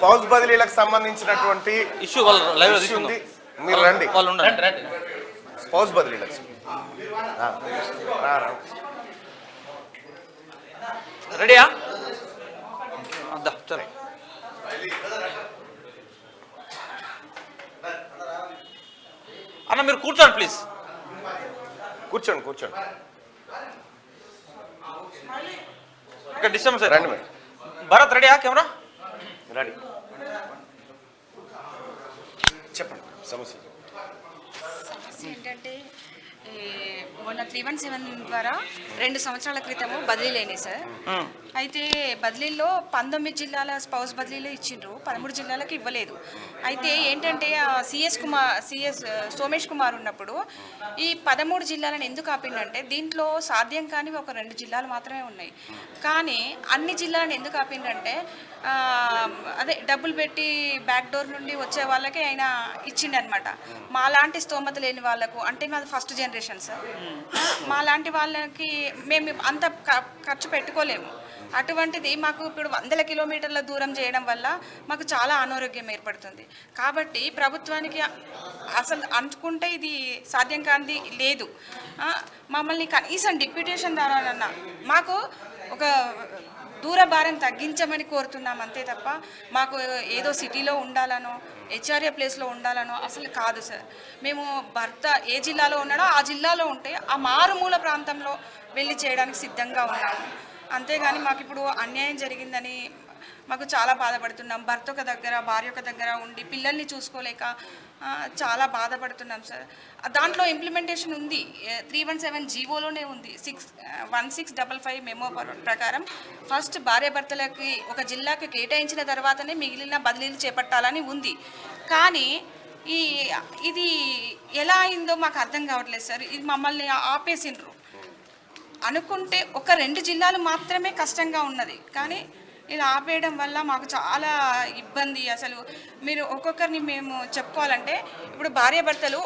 Spouse బదిలీలకు సంబంధించినటువంటి issue వాళ్ళు live ఉంది. మీరు రండి, వాళ్ళు ఉండండి. స్పౌస్ బదిలీలకు రెడీయా? సరే అన్న మీరు కూర్చోండి ప్లీజ్. కూర్చోండి ఇక్కడ డిస్టర్బెన్స్ రండి మరి. భరత్ రెడీయా? Camera ready. చెప్పండి సమస్య ఏంటంటే మొన్న 317 ద్వారా 2 సంవత్సరాల క్రితము బదిలీలు అయినాయి సార్. అయితే బదిలీల్లో 19 జిల్లాల స్పౌస్ బదిలీలు ఇచ్చిండ్రు, 13 జిల్లాలకు ఇవ్వలేదు. అయితే ఏంటంటే సిఎస్ సోమేష్ కుమార్ ఉన్నప్పుడు ఈ 13 జిల్లాలను ఎందుకు ఆపిండంటే దీంట్లో సాధ్యం కానివి ఒక 2 జిల్లాలు మాత్రమే ఉన్నాయి. కానీ అన్ని జిల్లాలను ఎందుకు ఆపిండంటే అదే డబ్బులు పెట్టి బ్యాక్ డోర్ నుండి వచ్చే వాళ్ళకి ఆయన ఇచ్చిండనమాట. మా లాంటి స్తోమత లేని వాళ్ళకు, అంటే మాది ఫస్ట్ జనరేషన్ సార్, మా లాంటి వాళ్ళకి మేము అంత ఖర్చు పెట్టుకోలేము. అటువంటిది మాకు ఇప్పుడు 100 కిలోమీటర్ల దూరం చేయడం వల్ల మాకు చాలా అనారోగ్యం ఏర్పడుతుంది. కాబట్టి ప్రభుత్వానికి అసలు అనుకుంటే ఇది సాధ్యం కానిది లేదు. మమ్మల్ని కనీసం డిప్యూటేషన్ ద్వారా మాకు ఒక దూర భారం తగ్గించమని కోరుతున్నాం అంతే తప్ప మాకు ఏదో సిటీలో ఉండాలనో హెచ్ఆర్ఏ ప్లేస్లో ఉండాలనో అసలు కాదు సార్. మేము భర్త ఏ జిల్లాలో ఉన్నాడో ఆ జిల్లాలో ఉంటే ఆ మారుమూల ప్రాంతంలో వెళ్ళి చేయడానికి సిద్ధంగా ఉన్నాము. అంతేగాని మాకు ఇప్పుడు అన్యాయం జరిగిందని మాకు చాలా బాధపడుతున్నాం. భర్త ఒక దగ్గర, భార్య ఒక దగ్గర ఉండి పిల్లల్ని చూసుకోలేక చాలా బాధపడుతున్నాం సార్. దాంట్లో ఇంప్లిమెంటేషన్ ఉంది, 317 జీవోలోనే ఉంది. 1655 మెమో ప్రకారం ఫస్ట్ భార్యాభర్తలకి ఒక జిల్లాకి కేటాయించిన తర్వాతనే మిగిలిన బదిలీలు చేపట్టాలని ఉంది. కానీ ఇది ఎలా అయిందో మాకు అర్థం కావట్లేదు సార్. ఇది మమ్మల్ని ఆపేసిండ్రు. అనుకుంటే ఒక 2 జిల్లాలు మాత్రమే కష్టంగా ఉన్నది, కానీ ఇలా ఆపేయడం వల్ల మాకు చాలా ఇబ్బంది. అసలు మీరు ఒక్కొక్కరిని మేము చెప్పుకోవాలంటే ఇప్పుడు భార్యాభర్తలు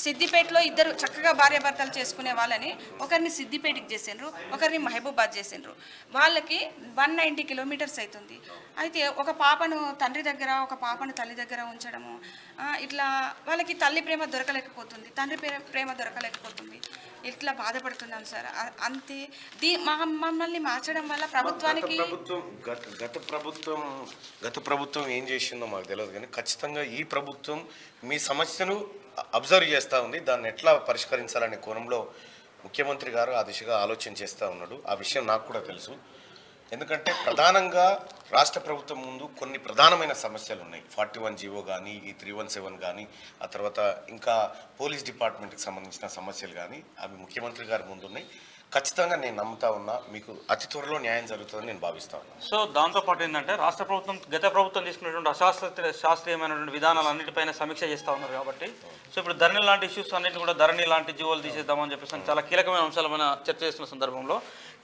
సిద్దిపేటలో ఇద్దరు చక్కగా భార్యాభర్తలు చేసుకునే వాళ్ళని ఒకరిని సిద్దిపేటకి చేసిండ్రు, ఒకరిని మహబూబాద్ చేసిండ్రు. వాళ్ళకి 190 కిలోమీటర్స్ అవుతుంది. అయితే ఒక పాపను తండ్రి దగ్గర, ఒక పాపను తల్లి దగ్గర ఉంచడము, ఇట్లా వాళ్ళకి తల్లి ప్రేమ దొరకలేకపోతుంది, తండ్రి ప్రేమ దొరకలేకపోతుంది. ఇట్లా బాధపడుతున్నాం సార్. అంతే మమ్మల్ని మార్చడం వల్ల ప్రభుత్వానికి గత ప్రభుత్వం ఏం చేసిందో మాకు తెలియదు, కానీ ఖచ్చితంగా ఈ ప్రభుత్వం మీ సమస్యను అబ్జర్వ్ చేస్తూ ఉంది. దాన్ని ఎట్లా పరిష్కరించాలనే కోణంలో ముఖ్యమంత్రి గారు ఆ దిశగా ఆలోచన చేస్తూ ఉన్నాడు. ఆ విషయం నాకు కూడా తెలుసు. ఎందుకంటే ప్రధానంగా రాష్ట్ర ప్రభుత్వం ముందు కొన్ని ప్రధానమైన సమస్యలు ఉన్నాయి. 41 జీవో కానీ, ఈ 317 కానీ, ఆ తర్వాత ఇంకా పోలీస్ డిపార్ట్మెంట్కి సంబంధించిన సమస్యలు కానీ అవి ముఖ్యమంత్రి గారి ముందు ఉన్నాయి. ఖచ్చితంగా నేను నమ్ముతా ఉన్నా మీకు అతి త్వరలో న్యాయం జరుగుతుందని నేను భావిస్తా ఉన్నాను. సో దాంతోపాటు ఏంటంటే రాష్ట్ర ప్రభుత్వం గత ప్రభుత్వం తీసుకున్నటువంటి శాస్త్రీయమైనటువంటి విధానాలు అన్నిటిపైన సమీక్ష చేస్తూ ఉన్నారు కాబట్టి సో ఇప్పుడు ధరణి లాంటి ఇష్యూస్ అన్నింటిని కూడా ధరణి లాంటి జీవోలు తీసేద్దామని చెప్పేసి చాలా కీలకమైన అంశాలమైన చర్చ చేస్తున్న సందర్భంలో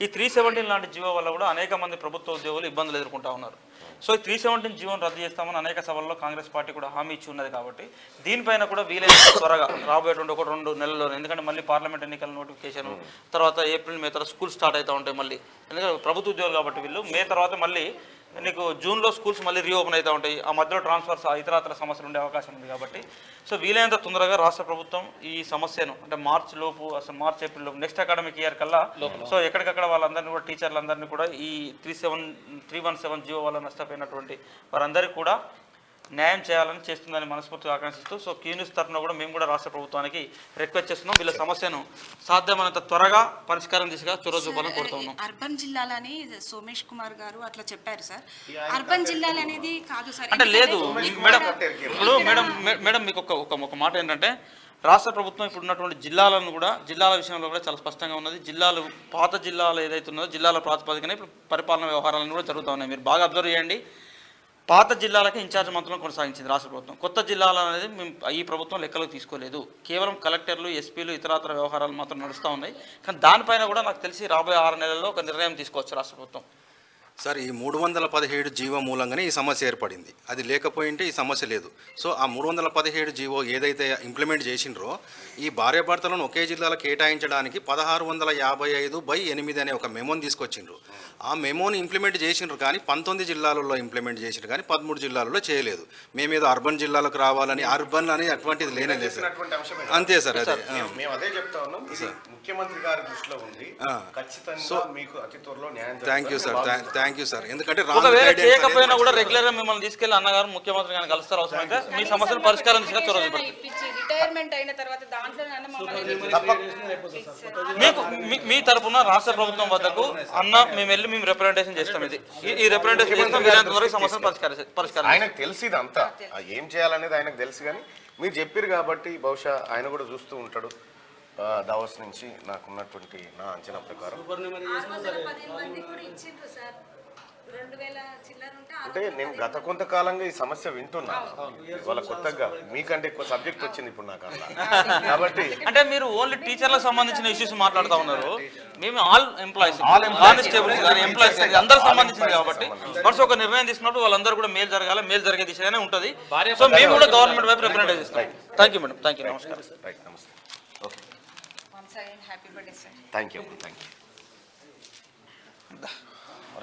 ఈ 317 లాంటి జీవో వల్ల కూడా అనేక మంది ప్రభుత్వ ఉద్యోగులు ఇబ్బందులు ఎదుర్కొంటూ ఉన్నారు. సో ఈ 317 జీవోను రద్దు చేస్తామని అనేక సభల్లో కాంగ్రెస్ పార్టీ కూడా హామీ ఇచ్చి ఉన్నది. కాబట్టి దీనిపైన కూడా వీలైనంత త్వరగా రాబోయేటువంటి 1-2 నెలల్లో, ఎందుకంటే మళ్ళీ పార్లమెంట్ ఎన్నికల నోటిఫికేషన్ తర్వాత ఏప్రిల్ మే తర్వాత స్కూల్ స్టార్ట్ అవుతూ ఉంటాయి మళ్ళీ, ఎందుకంటే ప్రభుత్వ ఉద్యోగులు కాబట్టి వీళ్ళు మే తర్వాత మళ్ళీ నీకు జూన్లో స్కూల్స్ మళ్ళీ రీఓపెన్ అవుతూ ఉంటాయి. ఆ మధ్యలో ట్రాన్స్ఫర్స్ ఇతరత్ర సమస్యలు ఉండే అవకాశం ఉంది. కాబట్టి సో వీలైనంత తొందరగా రాష్ట్ర ప్రభుత్వం ఈ సమస్యను అంటే మార్చ్ లోపు, అసలు మార్చ్ ఏప్రిల్ లోపు నెక్స్ట్ అకాడమిక్ ఇయర్ కల్లా సో ఎక్కడికక్కడ వాళ్ళందరినీ కూడా టీచర్లందరినీ కూడా ఈ 317 జీవో వల్ల నష్టపోయినటువంటి వారందరికీ కూడా న్యాయం చేయాలని చేస్తుందని మనస్ఫూర్తిగా ఆకాంక్షిస్తూ సో క్యూన్యూస్ తరఫున కూడా మేము కూడా రాష్ట్ర ప్రభుత్వానికి రిక్వెస్ట్ చేస్తున్నాం. వీళ్ళ సమస్యను సాధ్యమైనంత త్వరగా పరిష్కారం దిశగా చొరవ చూపాలని కోరుతున్నాం. అర్బన్ జిల్లాలని సోమేష్ కుమార్ గారు అట్లా చెప్పారు సార్. అర్బన్ జిల్లాలు అనేది కాదు సార్. అంటే లేదు మేడం, ఇప్పుడు మేడం మీకు ఒక మాట ఏంటంటే రాష్ట్ర ప్రభుత్వం ఇప్పుడు ఉన్నటువంటి జిల్లాలను కూడా జిల్లాల విషయంలో కూడా చాలా స్పష్టంగా ఉన్నది. జిల్లాలు పాత జిల్లాలు ఏదైతే ఉన్నదో జిల్లాల ప్రాతిపదికన ఇప్పుడు పరిపాలన వ్యవహారాలను కూడా జరుగుతూ ఉన్నాయి. మీరు బాగా అబ్జర్వ్ చేయండి. పాత జిల్లాలకే ఇన్ఛార్జ్ మంత్రులను కొనసాగించింది రాష్ట్ర ప్రభుత్వం. కొత్త జిల్లాలు అనేది మేము ఈ ప్రభుత్వం లెక్కలకు తీసుకోలేదు. కేవలం కలెక్టర్లు, ఎస్పీలు, ఇతరాతర వ్యవహారాలు మాత్రం నడుస్తూ ఉన్నాయి. కానీ దానిపైన కూడా నాకు తెలిసి రాబోయే 6 నెలల్లో ఒక నిర్ణయం తీసుకోవచ్చు రాష్ట్ర ప్రభుత్వం. సార్ ఈ 317 జీవో మూలంగానే ఈ సమస్య ఏర్పడింది. అది లేకపోయింటే ఈ సమస్య లేదు. సో ఆ 317 జీవో ఏదైతే ఇంప్లిమెంట్ చేసిండ్రో ఈ భార్యాభర్తలను ఒకే జిల్లాలో కేటాయించడానికి 1655/8 అనే ఒక మెమోని తీసుకొచ్చిండ్రు. ఆ మెమోని ఇంప్లిమెంట్ చేసిండ్రు కానీ 19 జిల్లాలలో ఇంప్లిమెంట్ చేసిండ్రు కానీ 13 జిల్లాలలో చేయలేదు. మేమేదో అర్బన్ జిల్లాలకు రావాలని అర్బన్ అని అటువంటిది లేనే లేదు సార్. అంతే సార్. అదే మేము అదే చెప్తా ఉన్నాం. ఇది ముఖ్యమంత్రి గారి దృష్టిలో ఉంది. ఖచ్చితంగా మీకు అతి త్వరలో న్యాయం thank you sir. Thank you sir. ఎందుకంటే ఒకవేళ చేయకపోయినా కూడా రెగ్యులర్ గా మిమ్మల్ని తీసుకెళ్లి అన్నగారు ముఖ్యమంత్రి గారిని కలుస్తారు. అవసరమైతే మీ సమస్యలు పరిష్కారం దిశగా చొరవ చూపెడతారు. రిటైర్మెంట్ అయిన తర్వాత దాంట్లో మీకు మీ తరపున రాష్ట్ర ప్రభుత్వం వద్దకు అన్న మేము రిప్రజెంటేషన్ చేస్తాం. ఇది ఈ రిప్రజెంటేషన్ చేస్తాం. వీలైనంత వరకు సమస్యలు పరిష్కారం. ఆయనకు తెలిసి ఇదంతా ఏం చేయాలనేది ఆయనకు తెలుసు. కానీ మీరు చెప్పారు కాబట్టి బహుశా ఆయన కూడా చూస్తూ ఉంటాడు. దావోస్ నుంచి నాకున్నటువంటి నా అంచనా ప్రకారం అంటే నేను గత కొంతకాలంగా ఈ సమస్య వింటున్నా. వాళ్ళ కొత్తగా మీకంటే ఎక్కువ సబ్జెక్ట్ వచ్చింది ఇప్పుడు నాకు అట్లా. కాబట్టి అంటే మీరు ఓన్లీ టీచర్లకు సంబంధించిన ఇష్యూస్ మాట్లాడుతూ ఉన్నారు. మేము ఆల్ ఎంప్లాయీస్ కానిస్టేబుల్స్ కానీ ఎంప్లాయీస్ అందరూ సంబంధించింది కాబట్టి మనసు ఒక నిర్ణయం తీసుకున్నప్పుడు వాళ్ళందరూ కూడా మేలు జరగాలి, మేలు జరిగే దిశగానే ఉంటుంది. సో మేము కూడా గవర్నమెంట్ వైపు రిప్రజెంట్ చేస్తాం. Thank you madam. Thank you. నమస్కారం. రైట్. నమస్తే. Okay. Happy birthday sir. Thank you.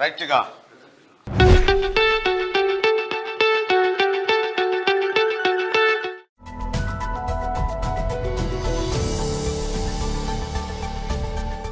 రైట్గా